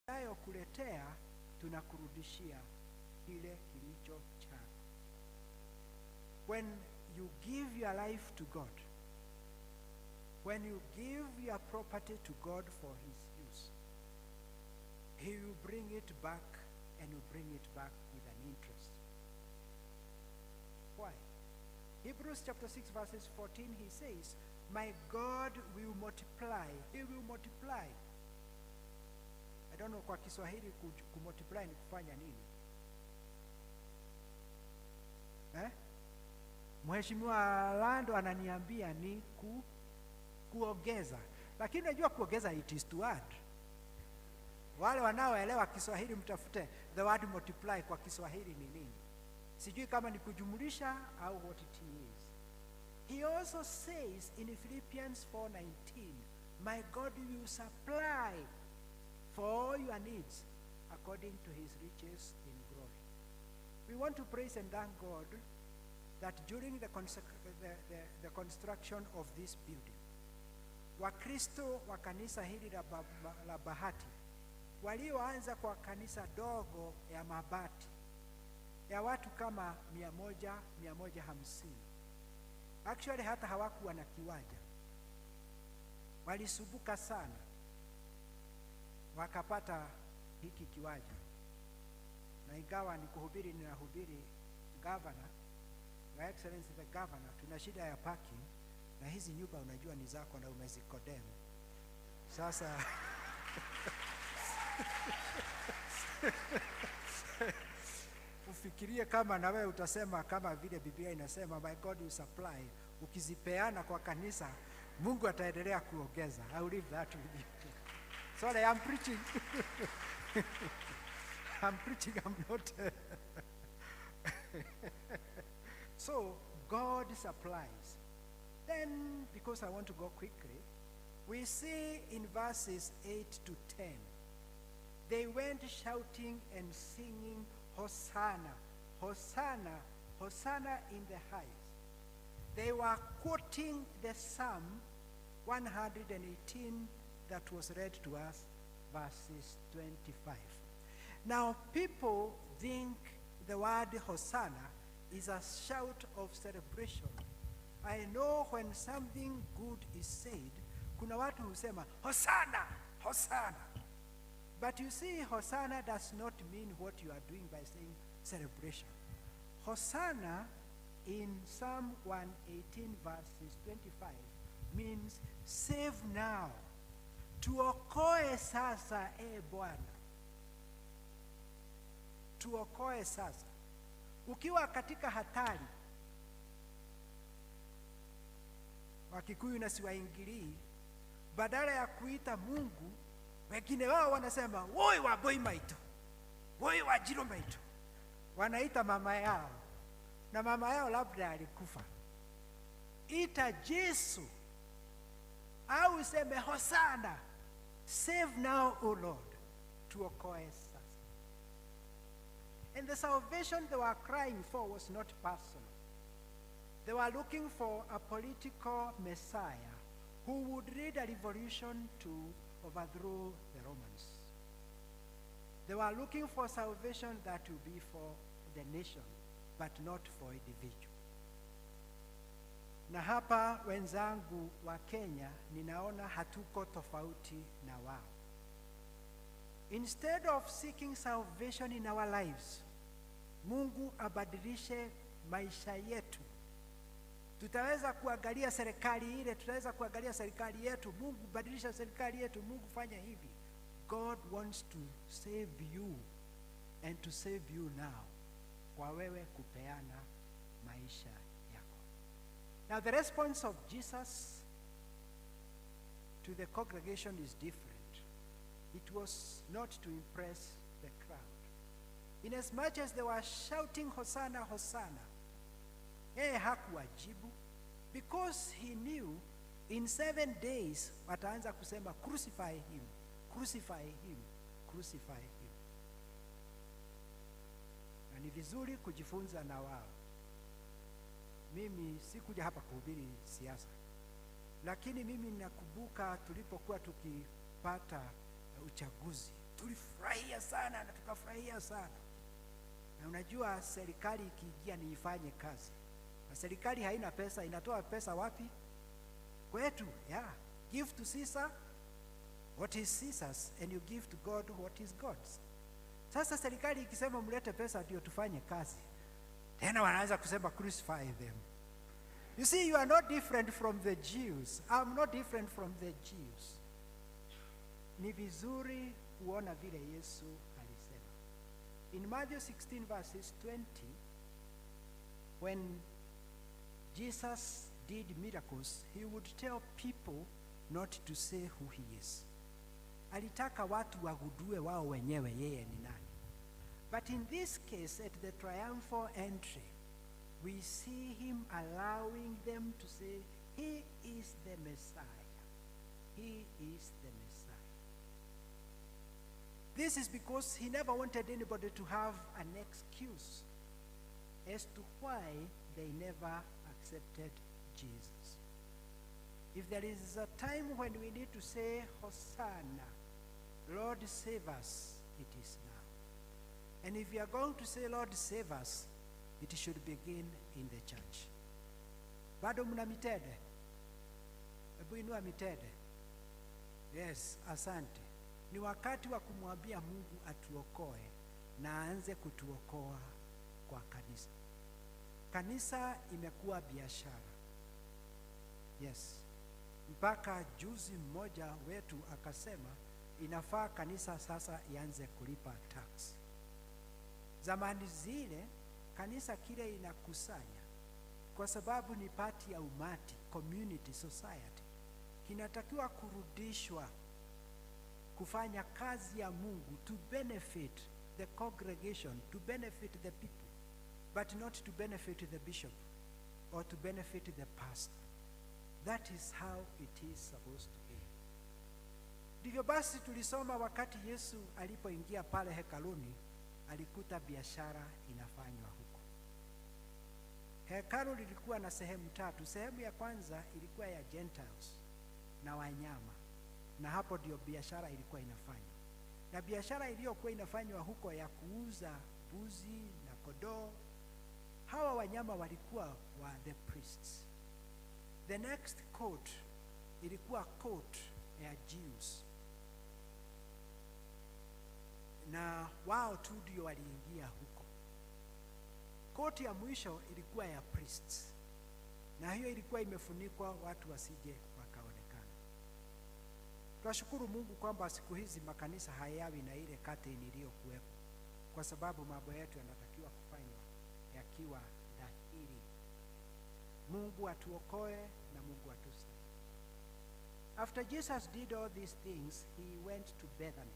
tunayokuletea tunakurudishia kile kilicho chako. When you give your life to God, when you give your property to God for his use, he will bring it back, and will bring it back with an interest. Why? Hebrews chapter 6 verses 14, he says, my God will multiply. He will multiply. I don't know kwa Kiswahili kumultiply ni kufanya nini? Mheshimiwa Lando ananiambia ni kuongeza. Lakini najua kuongeza it is to add. Wale wanaoelewa Kiswahili mtafute the word multiply kwa Kiswahili ni nini. Sijui kama ni kujumulisha au what it is. He also says in Philippians 4:19, my God will supply for all your needs according to his riches in glory. We want to praise and thank God that during the construction of this building, Wakristo wa kanisa hili la Bahati walioanza kwa kanisa dogo ya mabati ya watu kama 150. Actually hata hawakuwa na kiwanja. Walisubuka sana wakapata hiki kiwanja. Na ingawa ni kuhubiri ninahubiri governor, Your Excellency the Governor, tuna shida ya parking na hizi nyumba unajua ni zako na umezikodemu. Sasa ufikirie kama na wewe utasema kama vile Biblia inasema my God will supply. Ukizipeana kwa kanisa, Mungu ataendelea kuongeza. I will leave that with you. Sorry, I'm preaching. I'm not. So, God supplies. Then, because I want to go quickly, we see in verses 8 to 10, they went shouting and singing, Hosanna, Hosanna, Hosanna in the highest. They were quoting the Psalm 118 that was read to us, verses 25. Now, people think the word Hosanna is a shout of celebration. I know when something good is said, kuna watu husema, Hosanna, Hosanna. But you see, Hosanna does not mean what you are doing by saying celebration. Hosanna in Psalm 118 verses 25 means save now. Tuokoe sasa, Bwana. Tuokoe sasa. Ukiwa katika hatari, Wakikuyu na siwaingilii, badala ya kuita Mungu, wengine wao wanasema, woi wa boy maitu, woi wa jiro maitu. Wanaita mama yao, na mama yao labda alikufa. Ita Yesu, au useme Hosanna, save now, O Lord, tuokoe sasa. And the salvation they were crying for was not personal. They were looking for a political Messiah who would lead a revolution to overthrow the Romans. They were looking for salvation that would be for the nation, but not for individual. Na hapa wenzangu wa Kenya, ninaona hatuko tofauti na wao. Instead of seeking salvation in our lives, Mungu abadilishe maisha yetu. Tutaweza kuangalia serikali ile, tutaweza kuangalia serikali yetu, Mungu badilisha serikali yetu, Mungu fanya hivi. God wants to save you and to save you now. Kwa wewe kupeana maisha yako. Now the response of Jesus to the congregation is different. It was not to impress the crowd. Inasmuch as they were shouting, Hosanna, Hosanna, hakuwajibu, because he knew in 7 days wataanza kusema, crucify him, crucify him, crucify him. Na ni vizuri kujifunza na wao. Mimi sikuja hapa kuhubiri siasa, lakini mimi ninakumbuka tulipokuwa tukipata uchaguzi, tulifurahia sana na tukafurahia sana. Na unajua serikali ikiingia ni ifanye kazi, na serikali haina pesa, inatoa pesa wapi? Kwetu. Yeah, give to Caesar what is Caesar's and you give to God what is God's. Sasa serikali ikisema mlete pesa ndio tufanye kazi, tena wanaanza kusema crucify them. You see, you are not different from the Jews. I'm not different from the Jews. Ni vizuri kuona vile Yesu alisema. In Matthew 16 verses 20, when Jesus did miracles, he would tell people not to say who he is. Alitaka watu wagundue wao wenyewe yeye ni nani. But in this case, at the triumphal entry, we see him allowing them to say, he is the Messiah. He is the Messiah. This is because he never wanted anybody to have an excuse as to why they never accepted Jesus. If there is a time when we need to say, Hosanna, Lord save us, it is now. And if you are going to say, Lord save us, it should begin in the church. Bado mna mitede? Hebu inua mitede. Yes, asante. Ni wakati wa kumwambia Mungu atuokoe na aanze kutuokoa kwa kanisa. Kanisa imekuwa biashara. Yes. Mpaka juzi mmoja wetu akasema inafaa kanisa sasa ianze kulipa tax. Zamani zile kanisa kile inakusanya kwa sababu ni pati ya umati, community, society. Kinatakiwa kurudishwa kufanya kazi ya Mungu, to benefit the congregation, to benefit the people, but not to benefit the bishop or to benefit the pastor. That is how it is supposed to be. Ndivyo basi tulisoma wakati Yesu alipoingia pale hekaluni, alikuta biashara inafanywa huko. Hekalu lilikuwa na sehemu tatu. Sehemu ya kwanza ilikuwa ya Gentiles na wanyama, na hapo ndio biashara ilikuwa inafanywa. Na biashara iliyokuwa inafanywa huko ya kuuza mbuzi na kondoo, hawa wanyama walikuwa wa the priests. The next court ilikuwa court ya Jews, na wao tu ndio waliingia huko. Court ya mwisho ilikuwa ya priests, na hiyo ilikuwa imefunikwa watu wasije wakaonekana. Tunashukuru Mungu kwamba siku hizi makanisa hayawi na ile curtain iliyokuwepo, kwa sababu mambo yetu yanatakiwa kufanywa yakiwa dhahiri. Mungu atuokoe na Mungu atusaidie. After Jesus did all these things, he went to Bethany.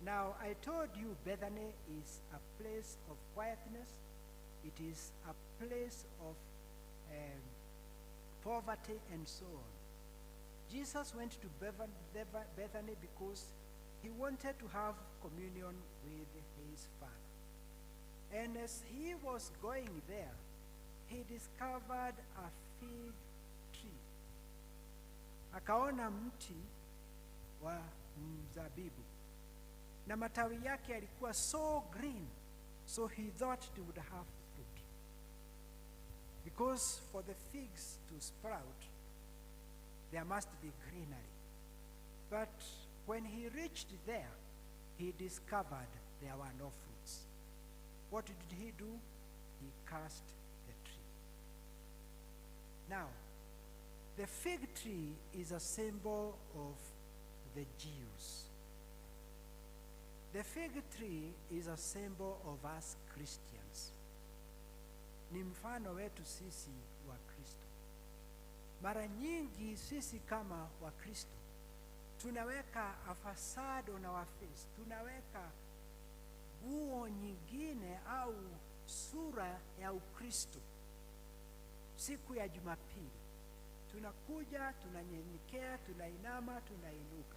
Now, I told you Bethany is a place of quietness. It is a place of poverty and so on. Jesus went to Bethany because he wanted to have communion with his Father. And as he was going there, he discovered a fig tree. Akaona mti wa mzabibu, na matawi yake yalikuwa so green, so he thought it would have fruit. Because for the figs to sprout, there must be greenery. But when he reached there, he discovered there were no fruits. What did he do? He cursed the tree. Now, the fig tree is a symbol of the Jews. The fig tree is a symbol of us Christians. Ni mfano wetu sisi wa Kristo. Mara nyingi sisi kama wa Kristo tunaweka a facade on our face, tunaweka nguo nyingine au sura ya Ukristo. Siku ya Jumapili tunakuja, tunanyenyekea, tunainama, tunainuka.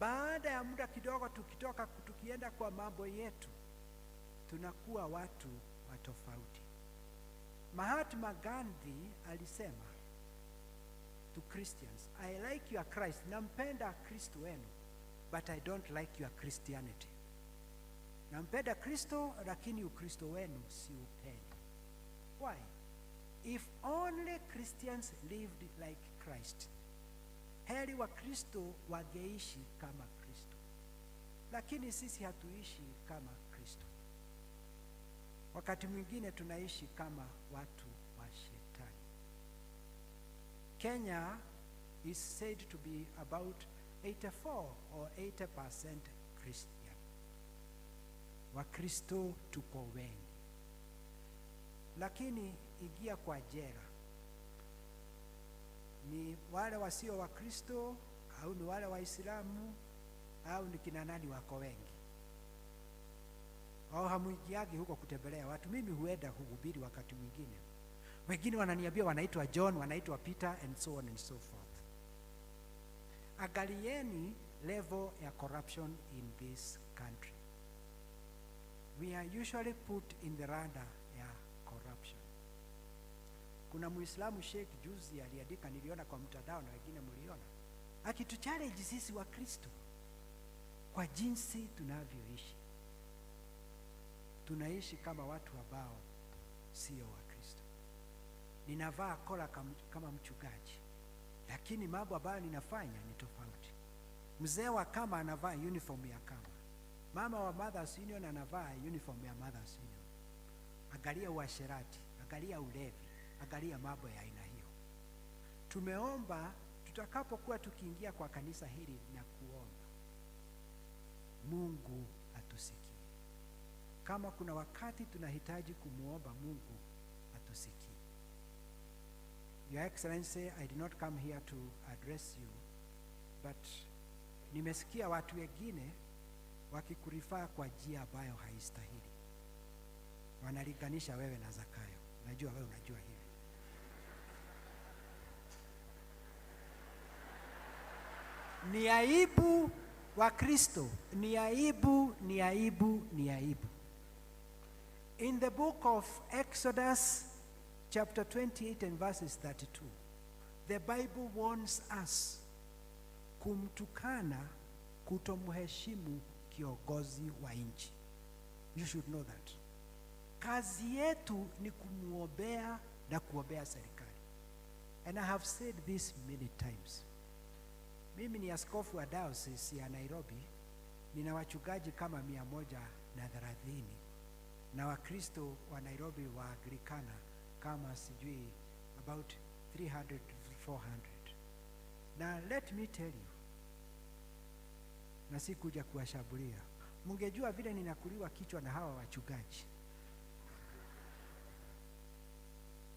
Baada ya muda kidogo tukitoka tukienda kwa mambo yetu, tunakuwa watu wa tofauti. Mahatma Gandhi alisema to Christians, I like your Christ, nampenda Kristo wenu, but I don't like your Christianity. Nampenda Kristo, lakini Ukristo wenu si upende. Why? If only Christians lived like Christ, heri wa Kristo wangeishi kama Kristo, lakini sisi hatuishi kama Kristo. Wakati mwingine tunaishi kama watu wa shetani. Kenya is said to be about 84 or 80% Christian. Wakristo tuko wengi, lakini ingia kwa jela, ni wale wasio wa Kristo au ni wale Waislamu au ni kina nani wako wengi? Au hamuingiagi huko kutembelea watu? Mimi huenda kuhubiri wakati mwingine, wengine wananiambia wanaitwa John, wanaitwa Peter and so on and so forth. Angalieni level ya corruption in this country. We are usually put in the radar ya corruption. Kuna Muislamu Sheikh juzi aliandika, niliona kwa mtandao na wengine mliona, akituchallenge sisi wa Kristo kwa jinsi tunavyoishi. Tunaishi kama watu ambao sio wa Kristo. Ninavaa kola kama mchungaji, lakini mambo ambayo ninafanya ni tofauti. Mzee wa kama anavaa uniform ya kama, mama wa Mothers Union anavaa uniform ya Mothers Union. Angalia uasherati, angalia ulevi, angalia mambo ya aina hiyo. Tumeomba tutakapokuwa tukiingia kwa kanisa hili na kuomba, Mungu atusikie. Kama kuna wakati tunahitaji kumuomba Mungu atusikie. Your Excellency, I did not come here to address you, but nimesikia watu wengine wakikurifaa kwa njia ambayo haistahili. Wanaliganisha wewe na Zakayo. Najua wewe unajua hivi. Ni aibu wa Kristo, ni aibu, ni aibu, ni aibu. In the book of Exodus chapter 28 and verses 32, the Bible warns us kumtukana, kutomheshimu kiongozi wa nchi. You should know that. Kazi yetu ni kumuombea na kuombea serikali. And I have said this many times. Mimi ni askofu wa diocese ya Nairobi, nina wachungaji kama 130 na Wakristo wa Nairobi wa Anglikana kama sijui about 300 to 400. Na let me tell you, na sikuja kuwashambulia, mungejua vile ninakuliwa kichwa na hawa wachungaji.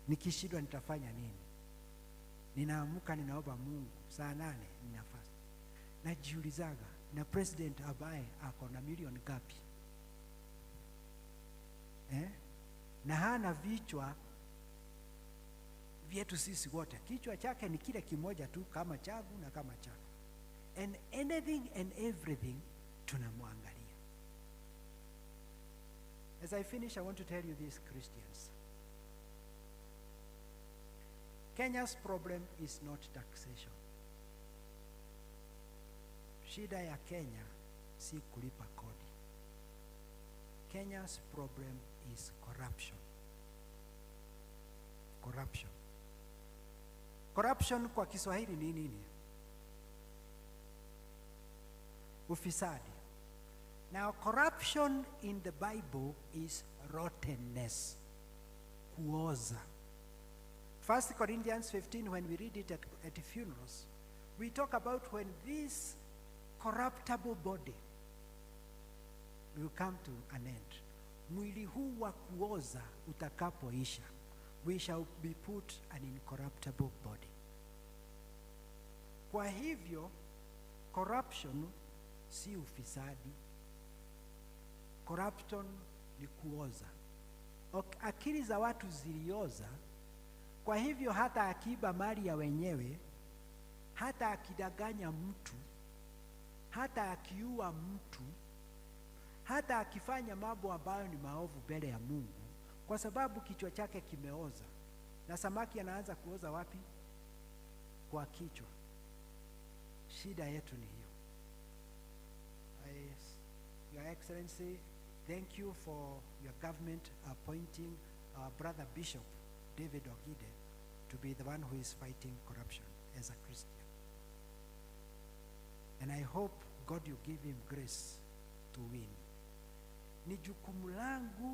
Nikishindwa nitafanya nini? Ninaamuka ninaomba Mungu saa 8 ninafast. Najiulizaga, na president ambaye ako na milioni ngapi? Na hana vichwa vyetu sisi wote. Kichwa chake ni kile kimoja tu, kama changu na kama chako. And anything and everything tunamwangalia. As I finish, I want to tell you this, Christians. Kenya's problem is not taxation. Shida ya Kenya si kulipa kodi. Kenya's problem is corruption. Corruption. Corruption kwa Kiswahili ni nini? Ufisadi. Now corruption in the Bible is rottenness. Kuoza. 1 Corinthians 15, when we read it at funerals, we talk about when this corruptible body will come to an end. Mwili huu wa kuoza utakapoisha, we shall be put an incorruptible body. Kwa hivyo, corruption si ufisadi. Corruption ni kuoza. Akili za watu zilioza. Kwa hivyo hata akiba mali ya wenyewe, hata akidanganya mtu, hata akiua mtu, hata akifanya mambo ambayo ni maovu mbele ya Mungu, kwa sababu kichwa chake kimeoza. Na samaki anaanza kuoza wapi? Kwa kichwa. Shida yetu ni hiyo. Your Excellency, thank you for your government appointing our brother Bishop David Ogide to be the one who is fighting corruption as a Christian. And I hope God you give him grace to win. Ni jukumu langu